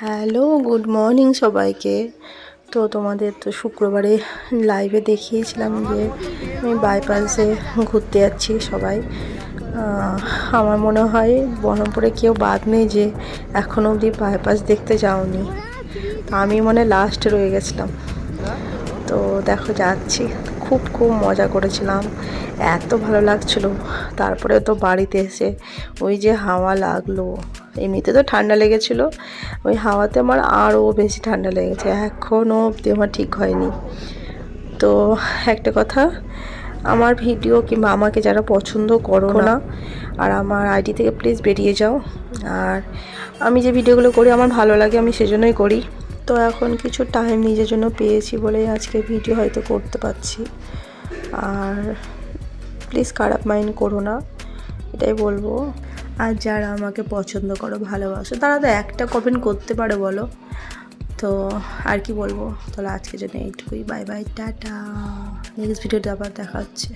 Hello, good morning সবাইকে। তো তোমাদের তো শুক্রবারে লাইভে দেখিয়েছিলাম যে আমি বাইপাসে ঘুরতে যাচ্ছি সবাই। আমার মনে হয় বহরমপুরে কেউ বাদ নেই যে এখনও অবধি বাইপাস দেখতে যাওনি। তো আমি মনে লাস্ট রয়ে গেছিলাম। তো দেখো যাচ্ছি, খুব খুব মজা করেছিলাম, এত ভালো লাগছিল। তারপরে তো বাড়িতে এসে ওই যে হাওয়া লাগলো, এমনিতে তো ঠান্ডা লেগেছিলো, ওই হাওয়াতে আমার আরও বেশি ঠান্ডা লেগেছে, এখনও অবধি আমার ঠিক হয়নি। তো একটা কথা, আমার ভিডিও কিংবা আমাকে যারা পছন্দ করো না আর আমার আইডি থেকে প্লিজ বেরিয়ে যাও। আর আমি যে ভিডিওগুলো করি আমার ভালো লাগে, আমি সেজন্যই করি। তো এখন কিছু টাইম নিজের জন্য পেয়েছি বলেই আজকে ভিডিও হয়তো করতে পারছি। আর প্লিজ খারাপ মাইন্ড করো না, এটাই বলবো। আর যারা আমাকে পছন্দ করো, ভালোবাসো, তারা তো একটা কমেন্ট করতে পারে বলো। তো আর কি বলবো, তাহলে আজকের জন্য এইটুকুই। Bye bye, tata. নেক্সট ভিডিওতে আবার দেখা হচ্ছে।